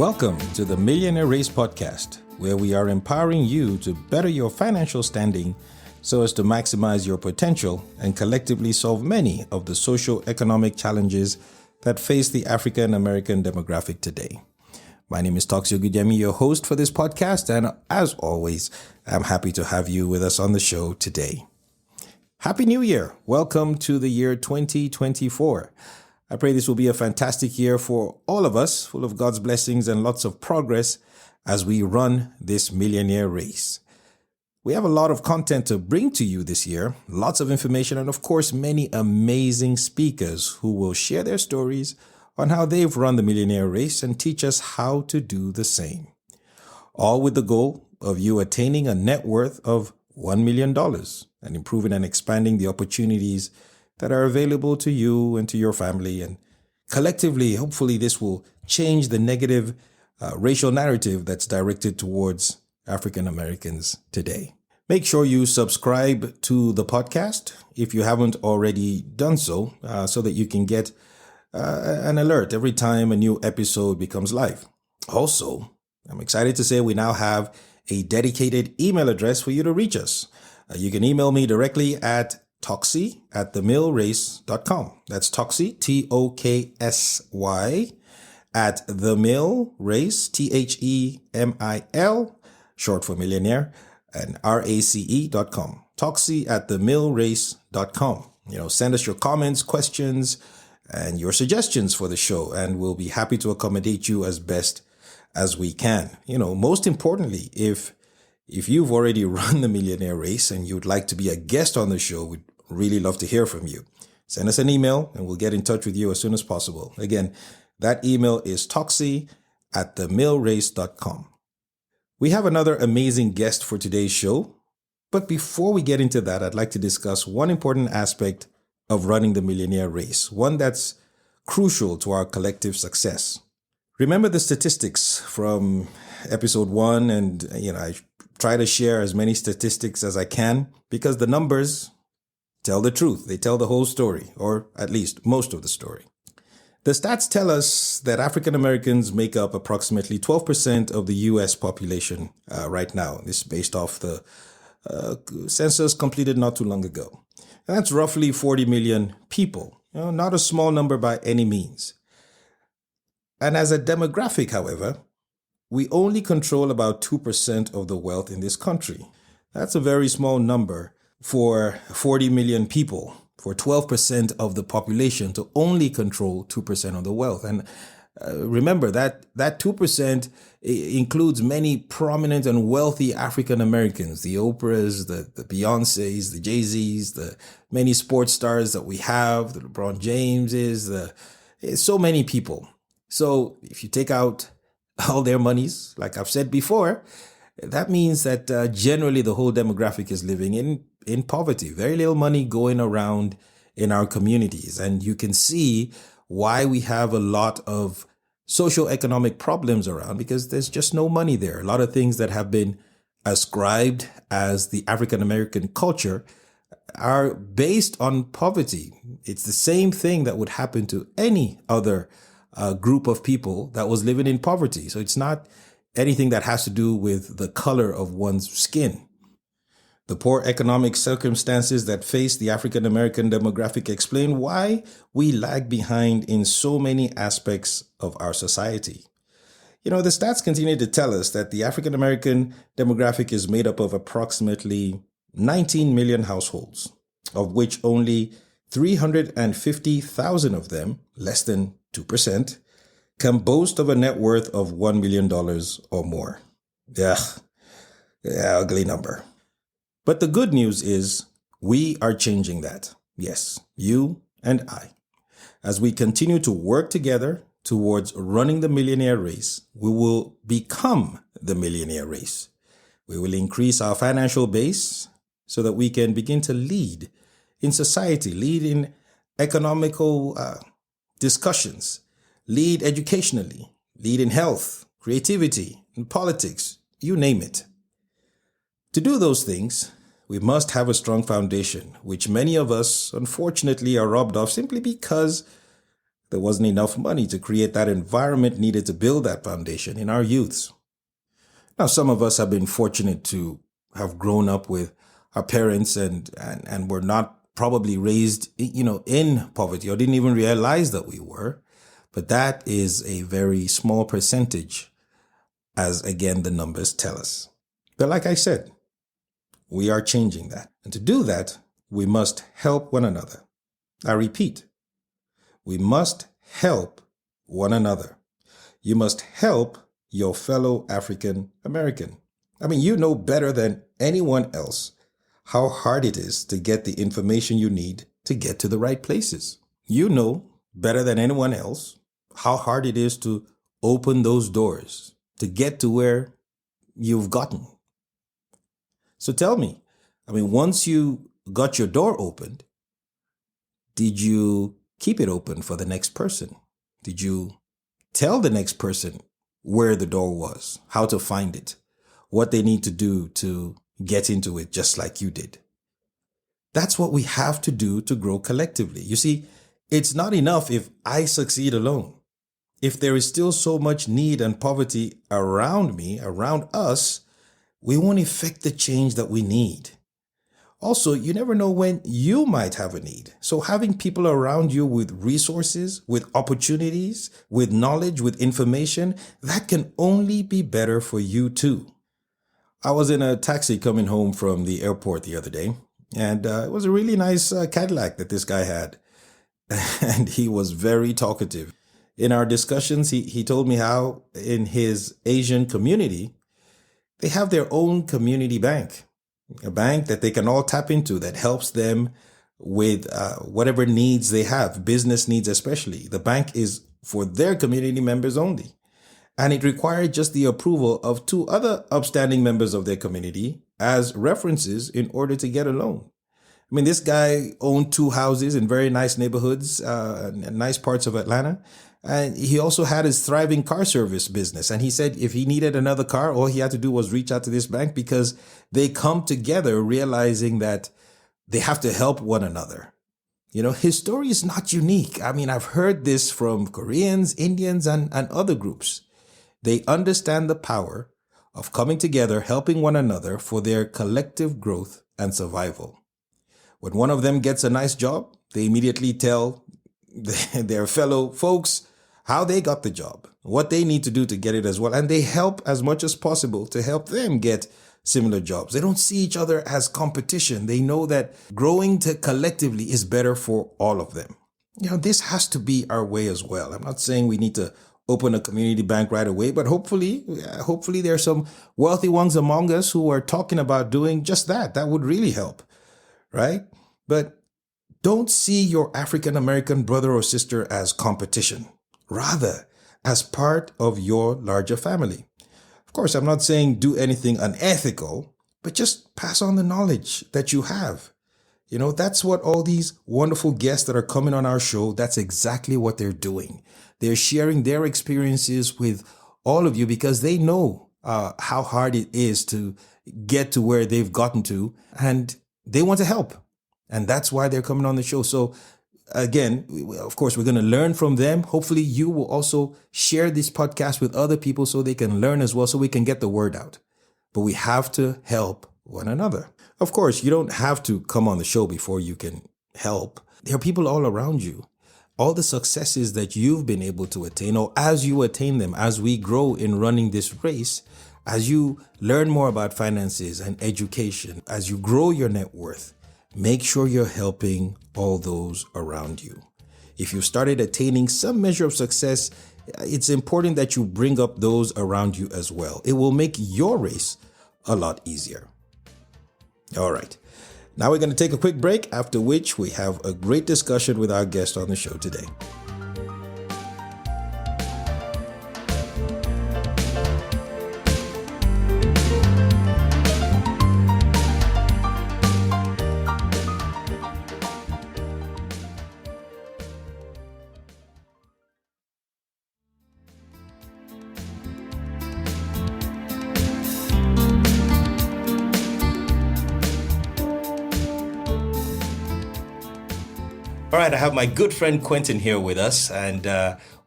Welcome to the Millionaire Race podcast, where we are empowering you to better your financial standing so as to maximize your potential and collectively solve many of the socio-economic challenges that face the African American demographic today. My name is Toxio Gudemi, your host for this podcast, and as always, I'm happy to have you with us on the show today. Happy New Year! Welcome to the year 2024. I pray this will be a fantastic year for all of us, full of God's blessings and lots of progress as we run this millionaire race. We have a lot of content to bring to you this year, lots of information, and of course, many amazing speakers who will share their stories on how they've run the millionaire race and teach us how to do the same. All with the goal of you attaining a net worth of $1 million and improving and expanding the opportunities that are available to you and to your family. And collectively, hopefully, this will change the negative racial narrative that's directed towards African Americans today. Make sure you subscribe to the podcast if you haven't already done so, so that you can get an alert every time a new episode becomes live. Also, I'm excited to say we now have a dedicated email address for you to reach us. You can email me directly at toxy@themillrace.com. That's Toxy, Toksy, at themillrace, THEMIL, short for millionaire, and RACE.com. Toxy@themillrace.com. Send us your comments, questions, and your suggestions for the show, and we'll be happy to accommodate you as best as we can. Most importantly, if you've already run the Millionaire Race and you'd like to be a guest on the show, we'd really love to hear from you. Send us an email and we'll get in touch with you as soon as possible. Again, that email is toxy@themillrace.com. We have another amazing guest for today's show. But before we get into that, I'd like to discuss one important aspect of running the Millionaire Race, one that's crucial to our collective success. Remember the statistics from episode 1, and I try to share as many statistics as I can because the numbers tell the truth. They tell the whole story, or at least most of the story. The stats tell us that African Americans make up approximately 12% of the U.S. population right now. This is based off the census completed not too long ago. And that's roughly 40 million people. Not a small number by any means. And as a demographic, however, we only control about 2% of the wealth in this country. That's a very small number for 40 million people, for 12% of the population to only control 2% of the wealth. And remember that 2% includes many prominent and wealthy African Americans, the Oprahs, the Beyoncés, the Jay-Z's, the many sports stars that we have, the LeBron Jameses, so many people. So if you take out all their monies, like I've said before, that means that generally the whole demographic is living in poverty, very little money going around in our communities. And you can see why we have a lot of socioeconomic problems around, because there's just no money there. A lot of things that have been ascribed as the African American culture are based on poverty. It's the same thing that would happen to any other group of people that was living in poverty. So it's not anything that has to do with the color of one's skin. The poor economic circumstances that face the African American demographic explain why we lag behind in so many aspects of our society. The stats continue to tell us that the African American demographic is made up of approximately 19 million households, of which only 350,000 of them, less than 2%, can boast of a net worth of $1 million or more. Ugly number. But the good news is we are changing that. Yes, you and I. As we continue to work together towards running the millionaire race, we will become the millionaire race. We will increase our financial base so that we can begin to lead in society, lead in economical discussions, lead educationally, lead in health, creativity, in politics, you name it. To do those things, we must have a strong foundation, which many of us, unfortunately, are robbed of simply because There wasn't enough money to create that environment needed to build that foundation in our youths. Now, some of us have been fortunate to have grown up with our parents and were not probably raised, in poverty or didn't even realize that we were. But that is a very small percentage, as again, the numbers tell us. But like I said, we are changing that. And to do that, we must help one another. I repeat, we must help one another. You must help your fellow African American. I mean, you know better than anyone else how hard it is to get the information you need to get to the right places. You know better than anyone else how hard it is to open those doors to get to where you've gotten. So tell me, once you got your door opened, did you keep it open for the next person? Did you tell the next person where the door was, how to find it, what they need to do to get into it just like you did? That's what we have to do to grow collectively. You see, it's not enough if I succeed alone. If there is still so much need and poverty around me, around us, we won't effect the change that we need. Also, you never know when you might have a need. So having people around you with resources, with opportunities, with knowledge, with information, that can only be better for you too. I was in a taxi coming home from the airport the other day, and it was a really nice Cadillac that this guy had. And he was very talkative. In our discussions, he told me how in his Asian community, they have their own community bank. A bank that they can all tap into that helps them with whatever needs they have, business needs especially. The bank is for their community members only. And it required just the approval of 2 other upstanding members of their community as references in order to get a loan. This guy owned 2 houses in very nice neighborhoods, nice parts of Atlanta. And he also had his thriving car service business. And he said if he needed another car, all he had to do was reach out to this bank because they come together realizing that they have to help one another. His story is not unique. I've heard this from Koreans, Indians, and other groups. They understand the power of coming together, helping one another for their collective growth and survival. When one of them gets a nice job, they immediately tell their fellow folks how they got the job, what they need to do to get it as well. And they help as much as possible to help them get similar jobs. They don't see each other as competition. They know that growing collectively is better for all of them. This has to be our way as well. I'm not saying we need to open a community bank right away, but hopefully there are some wealthy ones among us who are talking about doing just that. That would really help, right? But don't see your African American brother or sister as competition, rather as part of your larger family. Of course, I'm not saying do anything unethical, but just pass on the knowledge that you have. That's what all these wonderful guests that are coming on our show, that's exactly what they're doing. They're sharing their experiences with all of you because they know how hard it is to get to where they've gotten to, and they want to help. And that's why they're coming on the show. So again, of course, we're going to learn from them. Hopefully you will also share this podcast with other people so they can learn as well, so we can get the word out. But we have to help one another. Of course, you don't have to come on the show before you can help. There are people all around you. All the successes that you've been able to attain, or as you attain them, as we grow in running this race, as you learn more about finances and education, as you grow your net worth, make sure you're helping all those around you. If you started attaining some measure of success, it's important that you bring up those around you as well. It will make your race a lot easier. All right. Now we're going to take a quick break, after which we have a great discussion with our guest on the show today. All right, I have my good friend Quentin here with us, and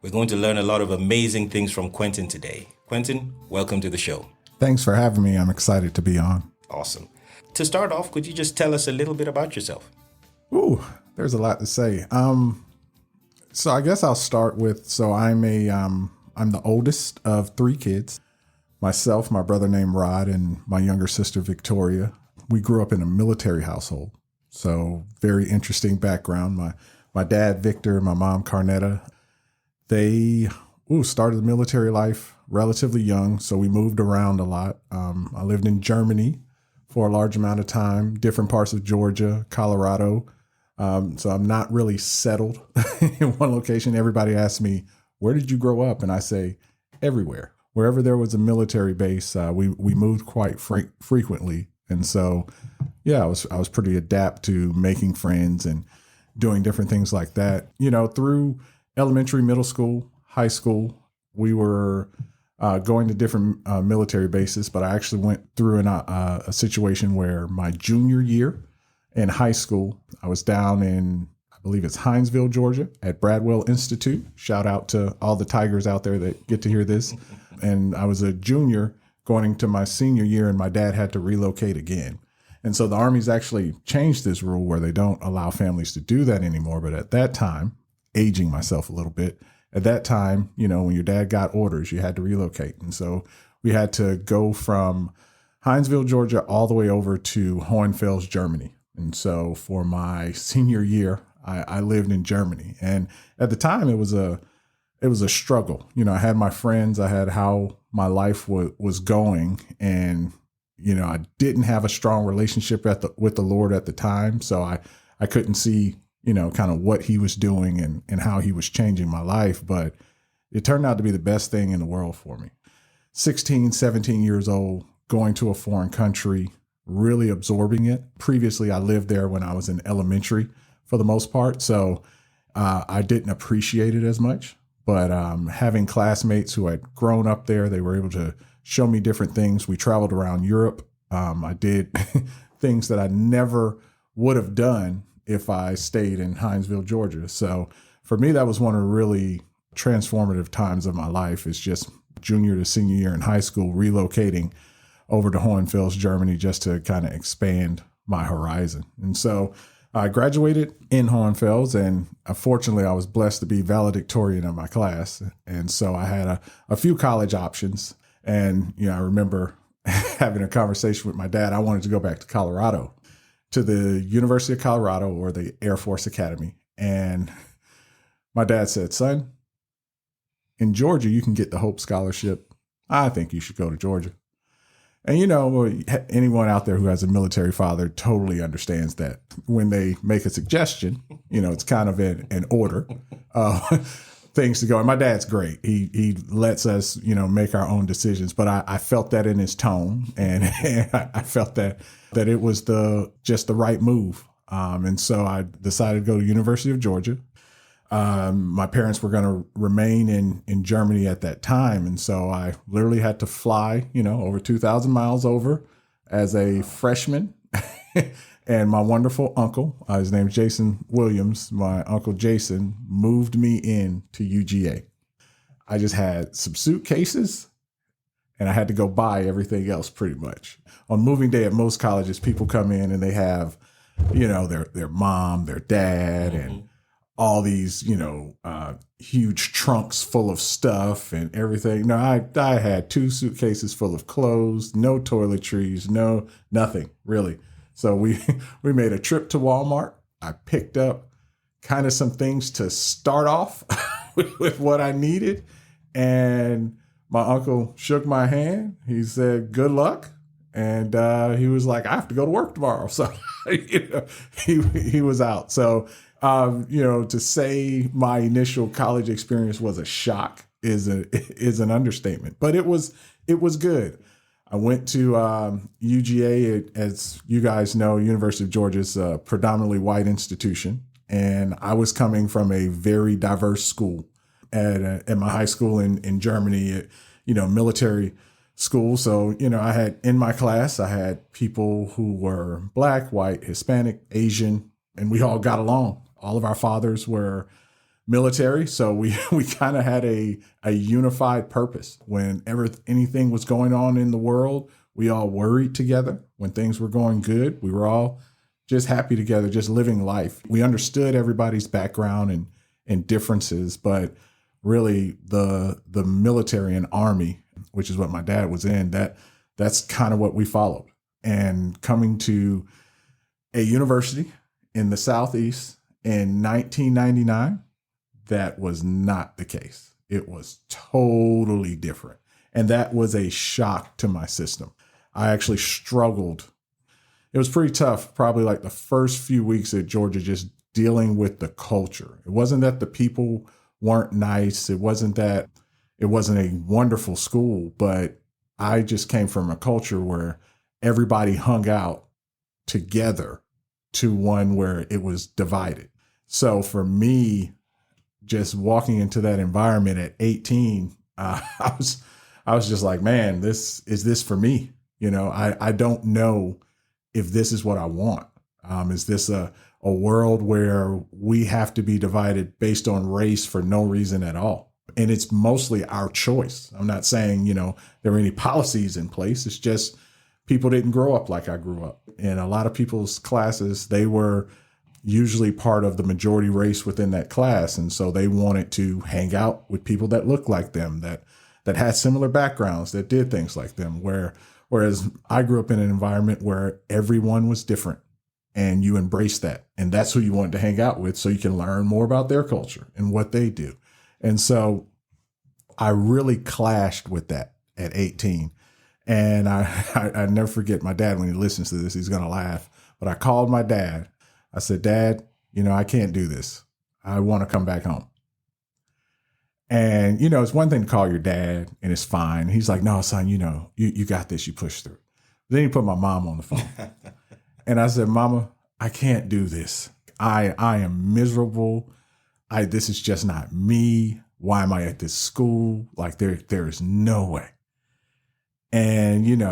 we're going to learn a lot of amazing things from Quentin today. Quentin, welcome to the show. Thanks for having me. I'm excited to be on. Awesome. To start off, could you just tell us a little bit about yourself? Ooh, there's a lot to say. So I guess I'll start with, I'm the oldest of three kids. Myself, my brother named Rod, and my younger sister Victoria. We grew up in a military household. So very interesting background. My dad, Victor, and my mom, Carnetta, they started the military life relatively young. So we moved around a lot. I lived in Germany for a large amount of time, different parts of Georgia, Colorado. So I'm not really settled in one location. Everybody asks me, where did you grow up? And I say, everywhere. Wherever there was a military base, we moved quite frequently. And so, yeah, I was pretty adept to making friends and doing different things like that. You know, through elementary, middle school, high school, we were going to different military bases. But I actually went through a situation where my junior year in high school, I was down in, I believe it's Hinesville, Georgia, at Bradwell Institute. Shout out to all the Tigers out there that get to hear this. And I was a junior going into my senior year, and my dad had to relocate again. And so the Army's actually changed this rule where they don't allow families to do that anymore. But at that time, aging myself a little bit, at that time, you know, when your dad got orders, you had to relocate. And so we had to go from Hinesville, Georgia, all the way over to Hohenfels, Germany. And so for my senior year, I lived in Germany. And at the time, it was a struggle. You know, I had my friends, I had how my life was going, and, you know, I didn't have a strong relationship with the Lord at the time. So I couldn't see, you know, kind of what he was doing and how he was changing my life. But it turned out to be the best thing in the world for me. 16, 17 years old, going to a foreign country, really absorbing it. Previously, I lived there when I was in elementary for the most part. So I didn't appreciate it as much. But having classmates who had grown up there, they were able to show me different things. We traveled around Europe. I did things that I never would have done if I stayed in Hinesville, Georgia. So for me, that was one of the really transformative times of my life. It's just junior to senior year in high school, relocating over to Hohenfels, Germany, just to kind of expand my horizon. And so I graduated in Hohenfels, and fortunately, I was blessed to be valedictorian of my class. And so I had a few college options. And, you know, I remember having a conversation with my dad. I wanted to go back to Colorado, to the University of Colorado or the Air Force Academy. And my dad said, son, in Georgia, you can get the Hope Scholarship. I think you should go to Georgia. And, you know, anyone out there who has a military father totally understands that when they make a suggestion, you know, it's kind of an order things to go. And my dad's great. He lets us, you know, make our own decisions. But I felt that in his tone, and I felt that it was just the right move. And so I decided to go to University of Georgia. My parents were going to remain in Germany at that time. And so I literally had to fly, you know, over 2,000 miles over as a freshman. And my wonderful uncle, his name's Jason Williams, my uncle Jason, moved me in to UGA. I just had some suitcases, and I had to go buy everything else pretty much. On moving day at most colleges, people come in and they have, you know, their mom, their dad, and all these, you know, huge trunks full of stuff and everything. No, I had 2 suitcases full of clothes, no toiletries, nothing really. So we made a trip to Walmart. I picked up kind of some things to start off with what I needed. And my uncle shook my hand. He said, good luck. And he was like, I have to go to work tomorrow. So, you know, he was out. So, you know, to say my initial college experience was a shock is an understatement, but it was good. I went to UGA, as you guys know, University of Georgia is a predominantly white institution, and I was coming from a very diverse school at my high school in Germany, you know, military school. So, you know, I had in my class, I had people who were Black, white, Hispanic, Asian, and we all got along all of our fathers were military. So we kind of had a unified purpose. Whenever anything was going on in the world, we all worried together. When things were going good, we were all just happy together, just living life. We understood everybody's background and differences, but really the military and army, which is what my dad was in, that's kind of what we followed. And coming to a university in the Southeast in 1999, that was not the case. It was totally different. And that was a shock to my system. I actually struggled. It was pretty tough, probably like the first few weeks at Georgia, just dealing with the culture. It wasn't that the people weren't nice. It wasn't that it wasn't a wonderful school, but I just came from a culture where everybody hung out together to one where it was divided. So for me, just walking into that environment at 18, I was just like, man, is this for me? I don't know if this is what I want. Is this a world where we have to be divided based on race for no reason at all? And it's mostly our choice. I'm not saying, there are any policies in place. It's just people didn't grow up like I grew up. In a lot of people's classes, they were usually part of the majority race within that class. And so they wanted to hang out with people that looked like them, that had similar backgrounds, that did things like them. Whereas I grew up in an environment where everyone was different and you embrace that. And that's who you want to hang out with so you can learn more about their culture and what they do. And so I really clashed with that at 18. And I never forget my dad, when he listens to this, he's going to laugh. But I called my dad. I said, Dad, I can't do this. I want to come back home. And, it's one thing to call your dad and it's fine. He's like, no, son, you got this. You push through. Then he put my mom on the phone. And I said, Mama, I can't do this. I am miserable. This is just not me. Why am I at this school? Like there is no way. And,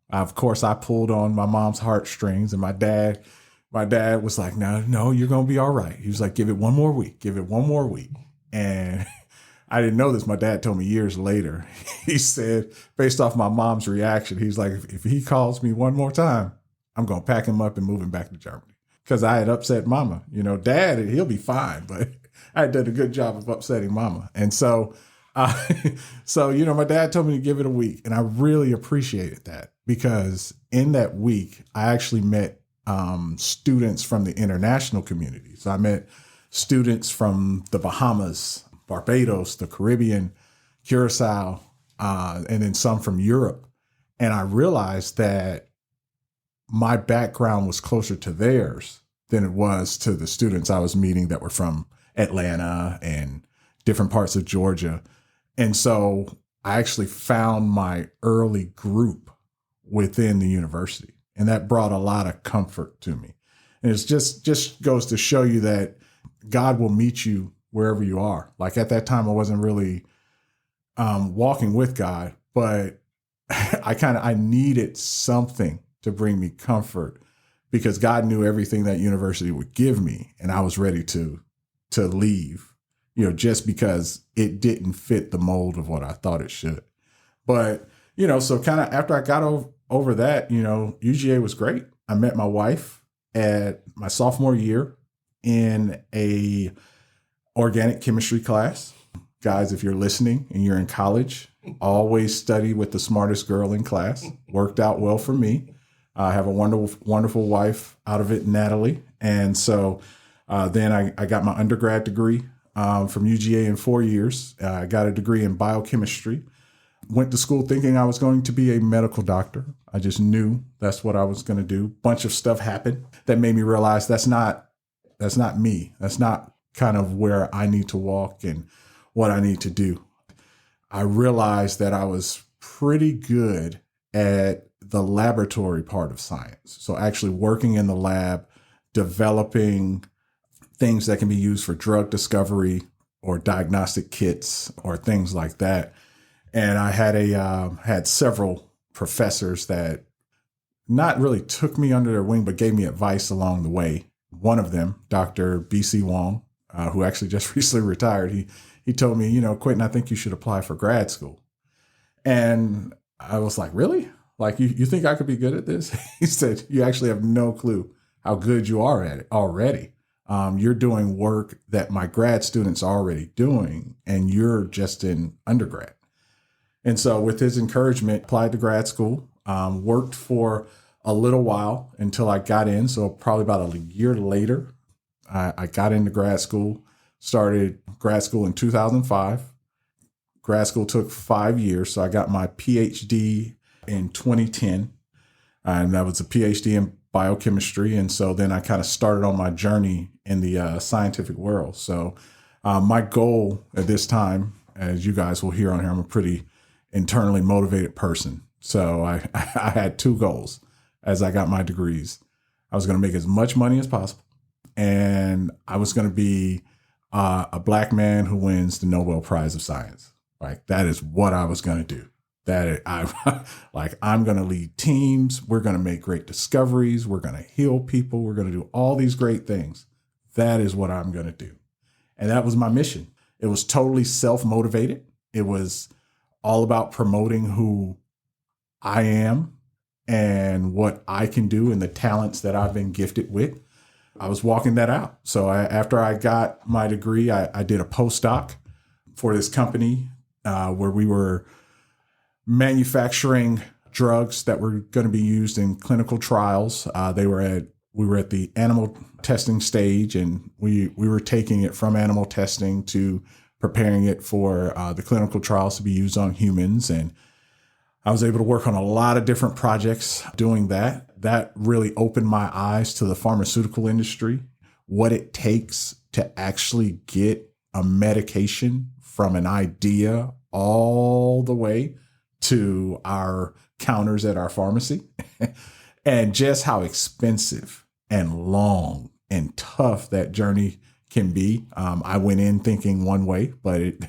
of course I pulled on my mom's heartstrings, and my dad was like, no, you're going to be all right. He was like, give it one more week. And I didn't know this. My dad told me years later. He said, based off my mom's reaction, he's like, if he calls me one more time, I'm going to pack him up and move him back to Germany. Because I had upset Mama. Dad, he'll be fine. But I did a good job of upsetting Mama. And so, my dad told me to give it a week. And I really appreciated that, because in that week, I actually met students from the international community. So I met students from the Bahamas, Barbados, the Caribbean, Curacao, and then some from Europe. And I realized that my background was closer to theirs than it was to the students I was meeting that were from Atlanta and different parts of Georgia. And so I actually found my early group within the university. And that brought a lot of comfort to me. And it's just goes to show you that God will meet you wherever you are. Like at that time, I wasn't really walking with God, but I needed something to bring me comfort, because God knew everything that university would give me. And I was ready to leave, just because it didn't fit the mold of what I thought it should. But, so kind of after I got over that, UGA was great. I met my wife at my sophomore year in a organic chemistry class. Guys, if you're listening and you're in college, always study with the smartest girl in class. Worked out well for me. I have a wonderful, wonderful wife out of it, Natalie. And so then I got my undergrad degree from UGA in 4 years. I got a degree in biochemistry. Went to school thinking I was going to be a medical doctor. I just knew that's what I was going to do. Bunch of stuff happened that made me realize that's not me. That's not kind of where I need to walk and what I need to do. I realized that I was pretty good at the laboratory part of science. So actually working in the lab, developing things that can be used for drug discovery or diagnostic kits or things like that. And I had several professors that not really took me under their wing, but gave me advice along the way. one of them, Dr. B.C. Wong, who actually just recently retired, he told me, Quentin, I think you should apply for grad school. And I was like, really? Like, you think I could be good at this? He said, you actually have no clue how good you are at it already. You're doing work that my grad students are already doing, and you're just in undergrad. And so with his encouragement, applied to grad school, worked for a little while until I got in. So probably about a year later, I got into grad school, started grad school in 2005. Grad school took 5 years. So I got my PhD in 2010, and that was a PhD in biochemistry. And so then I kind of started on my journey in the scientific world. So my goal at this time, as you guys will hear on here, I'm a pretty internally motivated person. So I had 2 goals as I got my degrees. I was going to make as much money as possible, and I was going to be a Black man who wins the Nobel Prize of Science. Like, that is what I was going to do. I'm going to lead teams. We're going to make great discoveries. We're going to heal people. We're going to do all these great things. That is what I'm going to do. And that was my mission. It was totally self-motivated. It was all about promoting who I am and what I can do and the talents that I've been gifted with. I was walking that out. So after I got my degree, I did a postdoc for this company where we were manufacturing drugs that were going to be used in clinical trials. We were at the animal testing stage, and we were taking it from animal testing to preparing it for the clinical trials to be used on humans. And I was able to work on a lot of different projects doing that. That really opened my eyes to the pharmaceutical industry, what it takes to actually get a medication from an idea all the way to our counters at our pharmacy, and just how expensive and long and tough that journey can be. I went in thinking one way, but it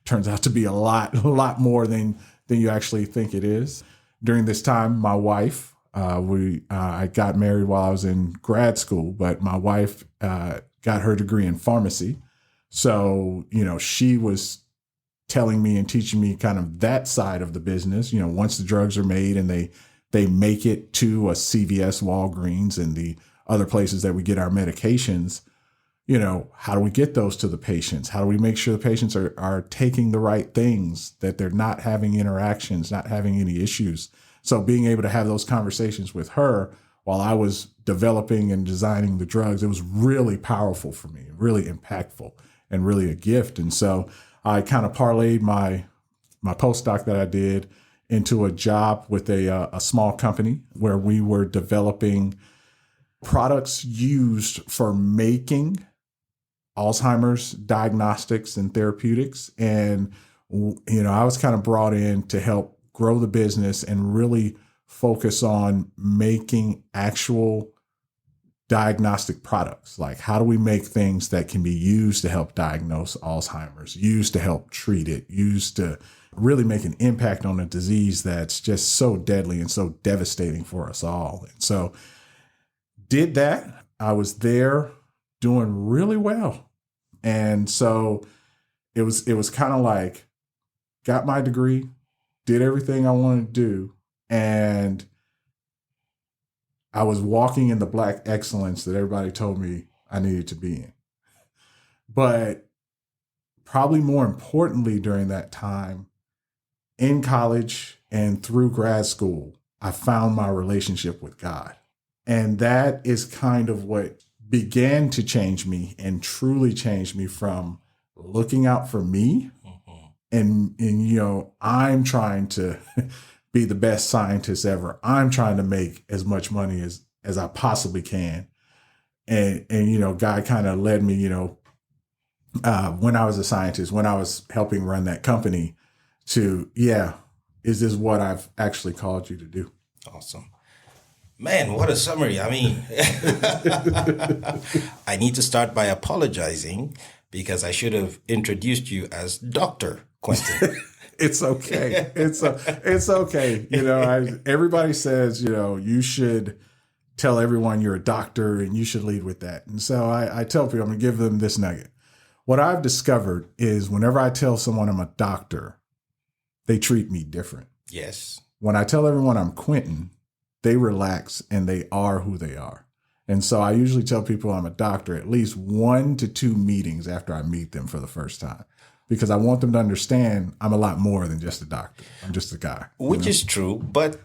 turns out to be a lot more than you actually think it is. During this time, my wife, I got married while I was in grad school, but my wife got her degree in pharmacy. So, she was telling me and teaching me kind of that side of the business. Once the drugs are made and they make it to a CVS, Walgreens, and the other places that we get our medications, how do we get those to the patients? How do we make sure the patients are taking the right things, that they're not having interactions, not having any issues? So being able to have those conversations with her while I was developing and designing the drugs, it was really powerful for me, really impactful, and really a gift. And so I kind of parlayed my postdoc that I did into a job with a small company where we were developing products used for making Alzheimer's diagnostics and therapeutics. And, I was kind of brought in to help grow the business and really focus on making actual diagnostic products. Like, how do we make things that can be used to help diagnose Alzheimer's, used to help treat it, used to really make an impact on a disease that's just so deadly and so devastating for us all. And so did that. I was there doing really well. And so it was kind of like, got my degree, did everything I wanted to do, and I was walking in the Black excellence that everybody told me I needed to be in. But probably more importantly during that time, in college and through grad school, I found my relationship with God. And that is kind of what began to change me and truly changed me from looking out for me. And I'm trying to be the best scientist ever. I'm trying to make as much money as I possibly can. And God kind of led me, when I was a scientist, when I was helping run that company, to, is this what I've actually called you to do? Awesome. Man, what a summary. I mean, I need to start by apologizing because I should have introduced you as Dr. Quentin. It's okay. It's okay. Everybody says, you should tell everyone you're a doctor and you should lead with that. And so I tell people, I'm going to give them this nugget. What I've discovered is whenever I tell someone I'm a doctor, they treat me different. Yes. When I tell everyone I'm Quentin, they relax and they are who they are. And so I usually tell people I'm a doctor at least 1 to 2 meetings after I meet them for the first time, because I want them to understand I'm a lot more than just a doctor. I'm just a guy. Which is true. But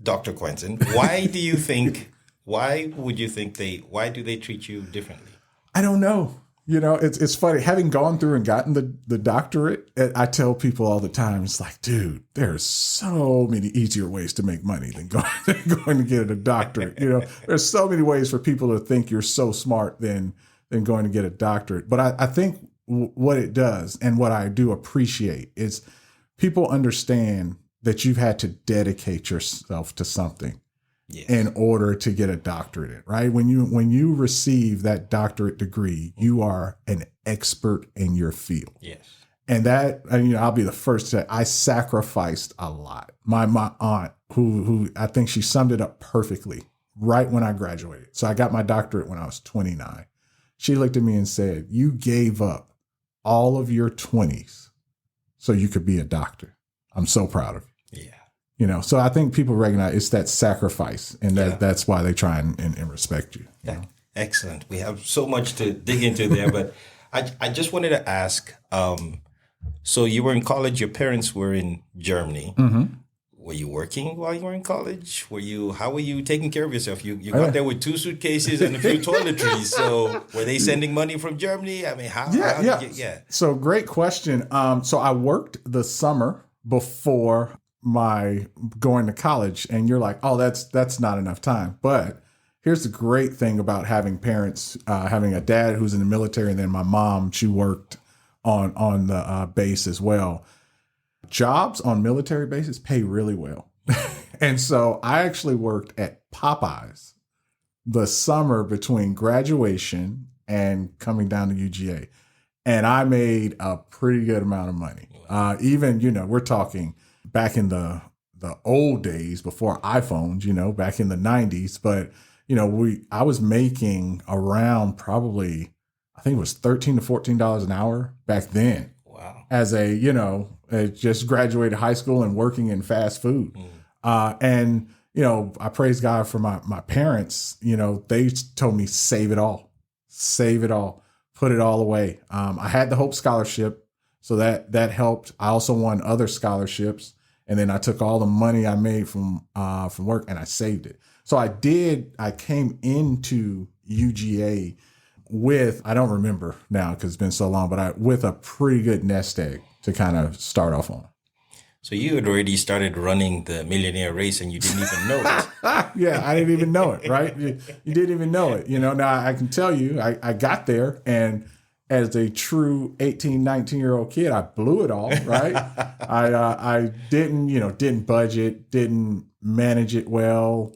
Dr. Quentin, why do you think, why do they treat you differently? I don't know. It's funny. Having gone through and gotten the doctorate, I tell people all the time, it's like, dude, there's so many easier ways to make money than going to get a doctorate. There's so many ways for people to think you're so smart than going to get a doctorate. But I think what it does and what I do appreciate is people understand that you've had to dedicate yourself to something. Yes. In order to get a doctorate in, right? When you receive that doctorate degree, you are an expert in your field. Yes. And I'll be the first to say I sacrificed a lot. My aunt, who I think she summed it up perfectly right when I graduated. So I got my doctorate when I was 29. She looked at me and said, "You gave up all of your 20s so you could be a doctor. I'm so proud of you." Yeah. So I think people recognize it's that sacrifice, and that's why they try and respect you. Yeah. Excellent. We have so much to dig into there, but I just wanted to ask, so you were in college, your parents were in Germany. Mm-hmm. Were you working while you were in college? How were you taking care of yourself? You got there with 2 suitcases and a few toiletries. So were they sending money from Germany? I mean, how did you? So great question. So I worked the summer before my going to college, and you're like, oh, that's not enough time. But here's the great thing about having parents, having a dad who's in the military, and then my mom, she worked on the base as well. Jobs on military bases pay really well. And so I actually worked at Popeyes the summer between graduation and coming down to UGA. And I made a pretty good amount of money. Even, we're talking back in the old days before iPhones, back in the 90s. But, I was making around probably, I think it was $13 to $14 an hour back then. Wow. As just graduated high school and working in fast food. And, I praise God for my parents. They told me, save it all, put it all away. I had the Hope Scholarship, so that helped. I also won other scholarships. And then I took all the money I made from work and I saved it. So I came into UGA with, I don't remember now because it's been so long, but with a pretty good nest egg to kind of start off on. So you had already started running the Millionaire Race and you didn't even know it. Yeah, I didn't even know it, right? You didn't even know it. Now I can tell you, I got there, and as a true 18, 19-year-old kid, I blew it all, right? I didn't budget, didn't manage it well,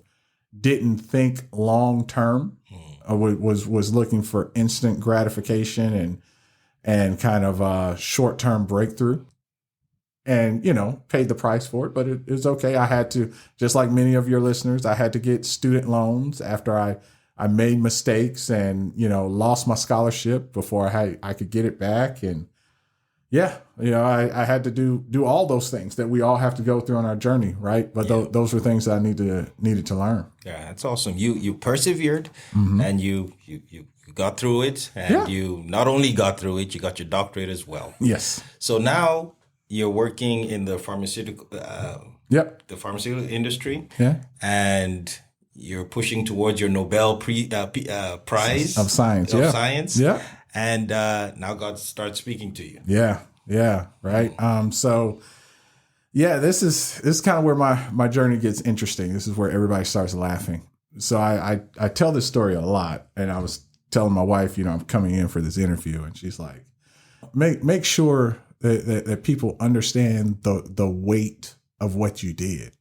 didn't think long term. Was looking for instant gratification and kind of short term breakthrough, and paid the price for it. But it was okay. I had to, just like many of your listeners, I had to get student loans after I made mistakes and, lost my scholarship before I could get it back. And I had to do all those things that we all have to go through on our journey. Right. But those were things that I needed to learn. Yeah, that's awesome. You persevered, mm-hmm. and you got through it, and you not only got through it, you got your doctorate as well. Yes. So now you're working in the pharmaceutical, the pharmaceutical industry. Yeah. And you're pushing towards your Nobel Prize of Science. Science. Yeah. And now God starts speaking to you. Yeah. Yeah. Right. This is kind of where my journey gets interesting. This is where everybody starts laughing. So I tell this story a lot, and I was telling my wife, I'm coming in for this interview, and she's like, make sure that people understand the weight of what you did.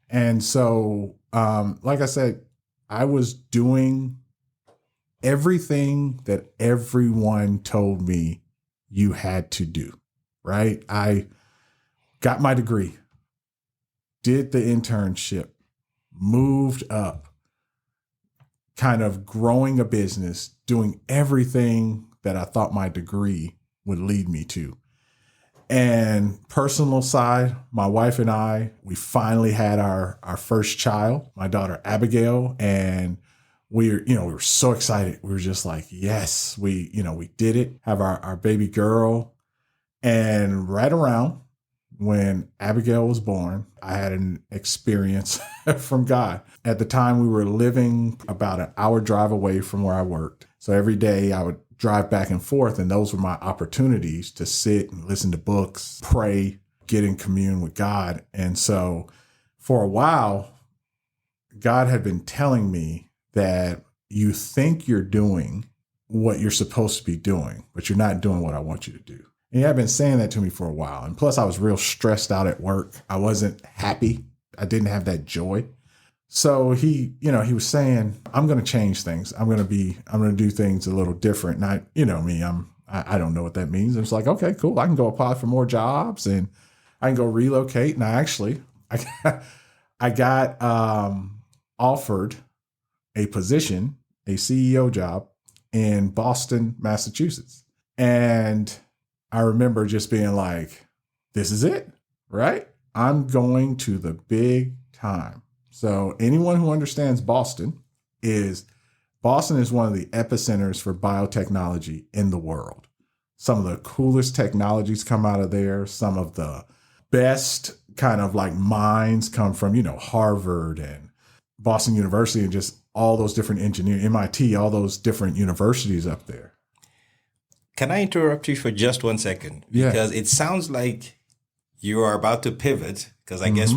And so, like I said, I was doing everything that everyone told me you had to do, right? I got my degree, did the internship, moved up, kind of growing a business, doing everything that I thought my degree would lead me to. And personal side, my wife and I, we finally had our first child, my daughter Abigail, and we were so excited. We were just like, yes, we did it, have our baby girl. And right around when Abigail was born, I had an experience from God. At the time, we were living about an hour drive away from where I worked. So every day I would drive back and forth, and those were my opportunities to sit and listen to books, pray, get in commune with God. And so for a while, God had been telling me that you think you're doing what you're supposed to be doing, but you're not doing what I want you to do. And he had been saying that to me for a while. And plus I was real stressed out at work. I wasn't happy. I didn't have that joy. So he was saying, I'm going to change things. I'm going to do things a little different. And I don't know what that means. It's like, okay, cool. I can go apply for more jobs and I can go relocate. And I got offered a position, a CEO job in Boston, Massachusetts. And I remember just being like, this is it, right? I'm going to the big time. So anyone who understands Boston is one of the epicenters for biotechnology in the world. Some of the coolest technologies come out of there. Some of the best kind of like minds come from, Harvard and Boston University and just all those different MIT, all those different universities up there. Can I interrupt you for just 1 second? Because it sounds like you are about to pivot. Because I guess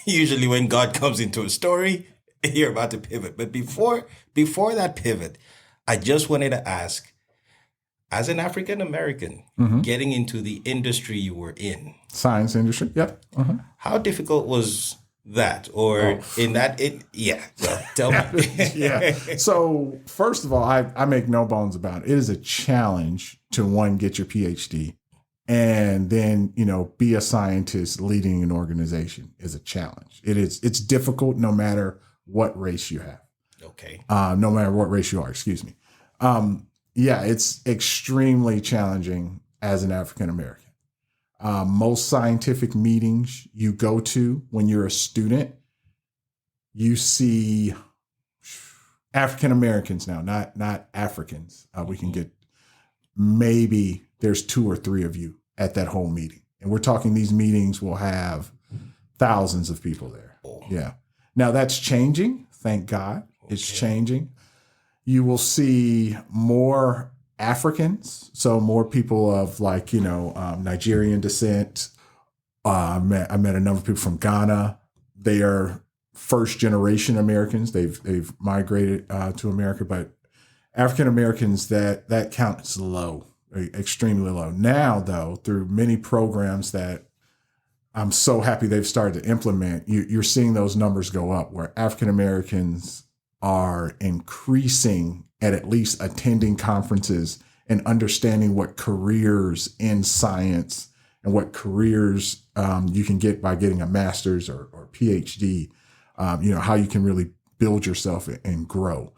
usually when God comes into a story, you're about to pivot. But before that pivot, I just wanted to ask, as an African American, getting into the industry you were in, science industry, how difficult was that? Or tell me. Yeah. So first of all, I make no bones about it. It is a challenge to get your PhD. And then, be a scientist leading an organization is a challenge. It's difficult no matter what race you have. Okay. No matter what race you are, excuse me. It's extremely challenging as an African American. Most scientific meetings you go to when you're a student, you see African Americans now, not Africans. We can get maybe there's 2 or 3 of you at that whole meeting. And we're talking these meetings will have thousands of people there. Yeah. Now that's changing. Thank God. It's changing. You will see more Africans. So more people of Nigerian descent. I met a number of people from Ghana. They are first generation Americans. They've migrated to America, but African Americans, that count is low. Extremely low. Now, though, through many programs that I'm so happy they've started to implement, you're seeing those numbers go up where African Americans are increasing at least attending conferences and understanding what careers in science and what careers you can get by getting a master's or PhD, how you can really build yourself and grow.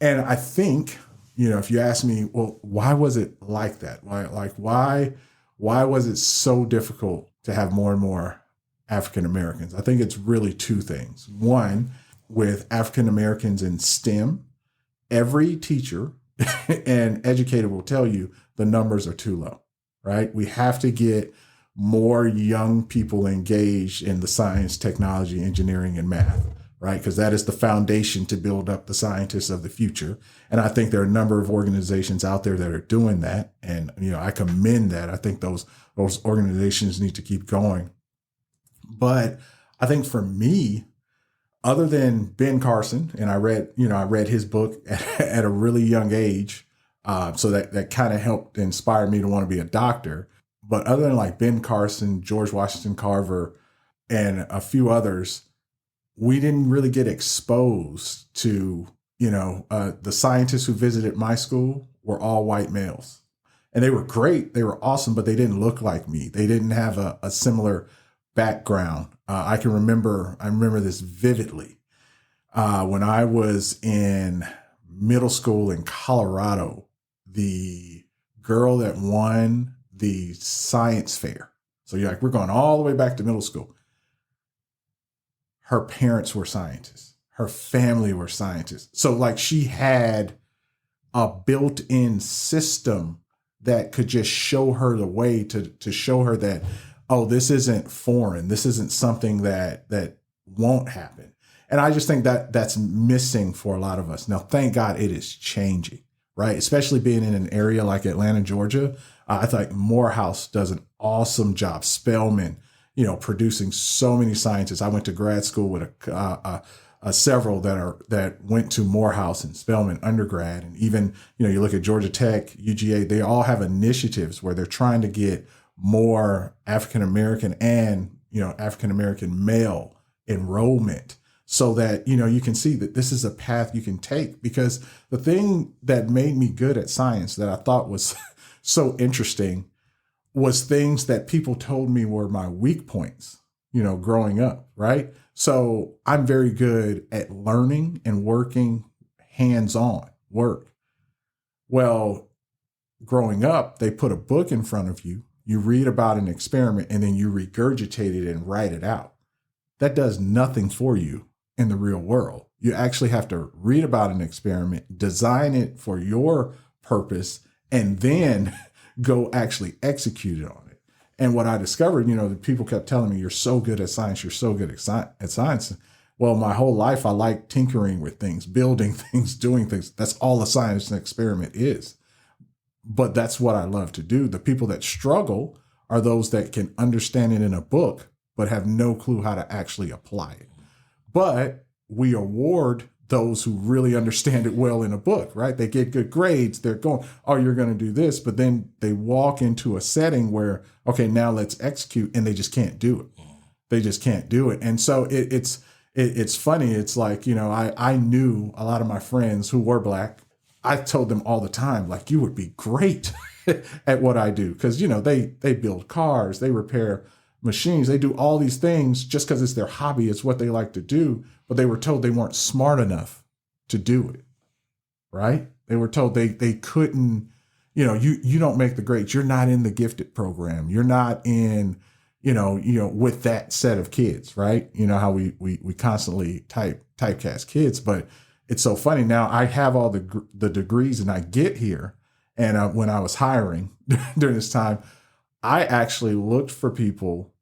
And I think, if you ask me, well, why was it like that? Why was it so difficult to have more and more African Americans? I think it's really 2 things. One, with African Americans in STEM, every teacher and educator will tell you the numbers are too low, right? We have to get more young people engaged in the science, technology, engineering, and math. Right? Because that is the foundation to build up the scientists of the future. And I think there are a number of organizations out there that are doing that. And, I commend that. I think those organizations need to keep going. But I think for me, other than Ben Carson, and I read his book at a really young age. So that kind of helped inspire me to want to be a doctor. But other than like Ben Carson, George Washington Carver, and a few others, we didn't really get exposed to, the scientists who visited my school were all white males. And they were great. They were awesome, but they didn't look like me. They didn't have a similar background. I remember this vividly. When I was in middle school in Colorado, the girl that won the science fair. So you're like, we're going all the way back to middle school. Her parents were scientists. Her family were scientists. So like she had a built-in system that could just show her the way to show her that, oh, this isn't foreign. This isn't something that won't happen. And I just think that that's missing for a lot of us. Now, thank God it is changing, right? Especially being in an area like Atlanta, Georgia. I think Morehouse does an awesome job. Spelman, producing so many scientists. I went to grad school with several that went to Morehouse and Spelman undergrad. And even, you look at Georgia Tech, UGA, they all have initiatives where they're trying to get more African-American and, African-American male enrollment so that, you can see that this is a path you can take. Because the thing that made me good at science that I thought was so interesting was things that people told me were my weak points, growing up, right? So I'm very good at learning and working hands-on work. Well, growing up, they put a book in front of you, you read about an experiment, and then you regurgitate it and write it out. That does nothing for you in the real world. You actually have to read about an experiment, design it for your purpose, and then go actually execute it on it. And what I discovered, the people kept telling me, you're so good at science. You're so good at science. Well, my whole life, I like tinkering with things, building things, doing things. That's all a science and experiment is. But that's what I love to do. The people that struggle are those that can understand it in a book, but have no clue how to actually apply it. But we award those who really understand it well in a book, right? They get good grades. They're going, oh, you're going to do this. But then they walk into a setting where, okay, now let's execute. And they just can't do it. They just can't do it. And so it's funny. It's like, I knew a lot of my friends who were Black. I told them all the time, like, you would be great at what I do. Because, they build cars, they repair machines, they do all these things just because it's their hobby. It's what they like to do. But they were told they weren't smart enough to do it, right? They were told they couldn't, you don't make the grades. You're not in the gifted program. You're not in, with that set of kids, right? You know how we constantly typecast kids, but it's so funny. Now I have all the degrees and I get here. And when I was hiring during this time, I actually looked for people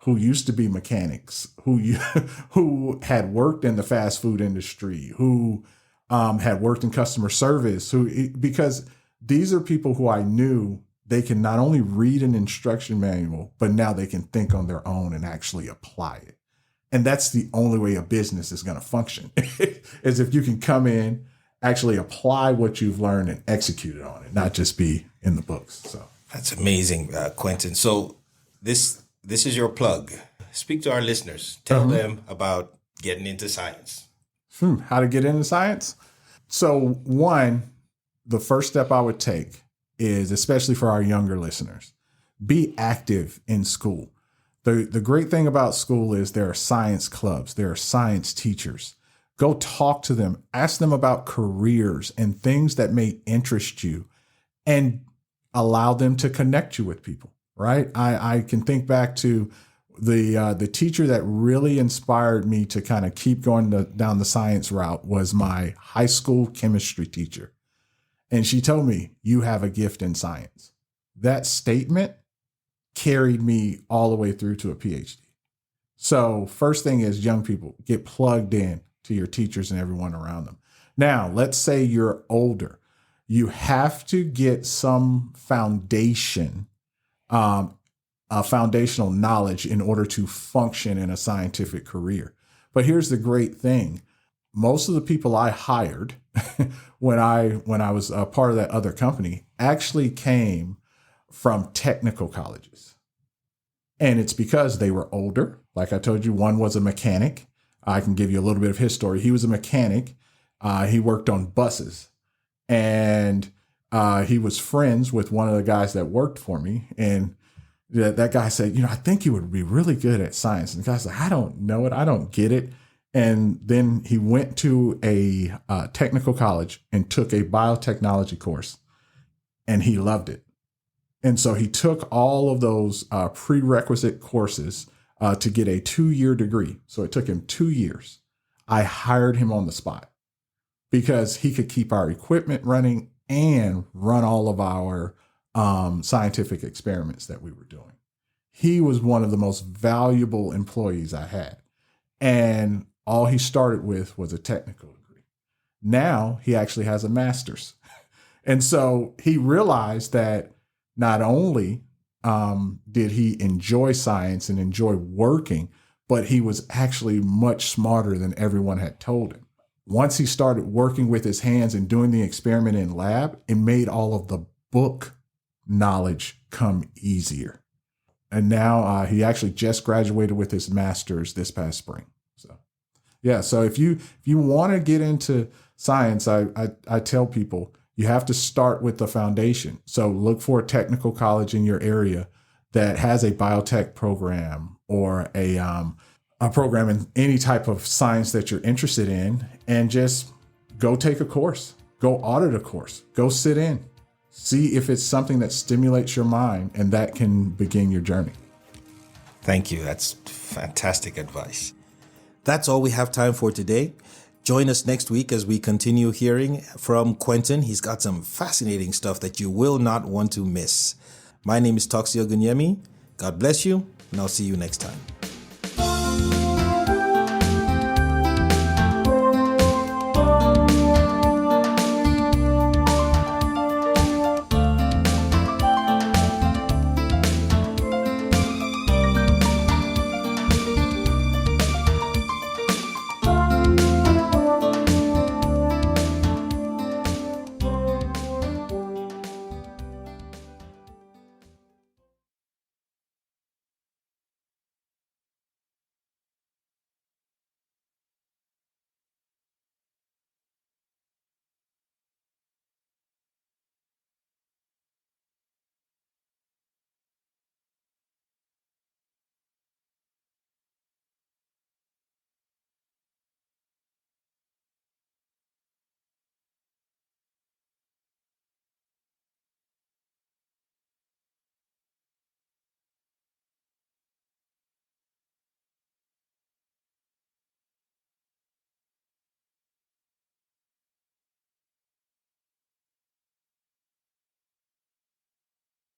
who used to be mechanics, who had worked in the fast food industry, who had worked in customer service, because these are people who I knew they can not only read an instruction manual, but now they can think on their own and actually apply it. And that's the only way a business is going to function, is if you can come in, actually apply what you've learned and execute it on it, not just be in the books. So that's amazing, Quentin. So this is your plug. Speak to our listeners. Tell them about getting into science. How to get into science? So one, the first step I would take is, especially for our younger listeners, be active in school. The great thing about school is there are science clubs, there are science teachers. Go talk to them, ask them about careers and things that may interest you, and allow them to connect you with people, right? I can think back to the teacher that really inspired me to kind of keep going down the science route was my high school chemistry teacher. And she told me, you have a gift in science. That statement carried me all the way through to a PhD. So first thing is, young people, get plugged in to your teachers and everyone around them. Now, let's say you're older. You have to get some foundational knowledge in order to function in a scientific career. But here's the great thing. Most of the people I hired when I was a part of that other company actually came from technical colleges. And it's because they were older. Like I told you, one was a mechanic. I can give you a little bit of his story. He was a mechanic. He worked on buses. And he was friends with one of the guys that worked for me. And that guy said, I think you would be really good at science. And the guy's like, I don't know it. I don't get it. And then he went to a technical college and took a biotechnology course, and he loved it. And so he took all of those prerequisite courses to get a 2-year degree. So it took him 2 years. I hired him on the spot because he could keep our equipment running and run all of our scientific experiments that we were doing. He was one of the most valuable employees I had. And all he started with was a technical degree. Now he actually has a master's. And so he realized that not only did he enjoy science and enjoy working, but he was actually much smarter than everyone had told him. Once he started working with his hands and doing the experiment in lab, it made all of the book knowledge come easier. And now he actually just graduated with his master's this past spring. So, yeah. So if you want to get into science, I tell people you have to start with the foundation. So look for a technical college in your area that has a biotech program or a program in any type of science that you're interested in, and just go take a course, go audit a course, go sit in, see if it's something that stimulates your mind, and that can begin your journey. Thank you. That's fantastic advice. That's all we have time for today. Join us next week as we continue hearing from Quentin. He's got some fascinating stuff that you will not want to miss. My name is Toxio Gunyemi. God bless you, and I'll see you next time.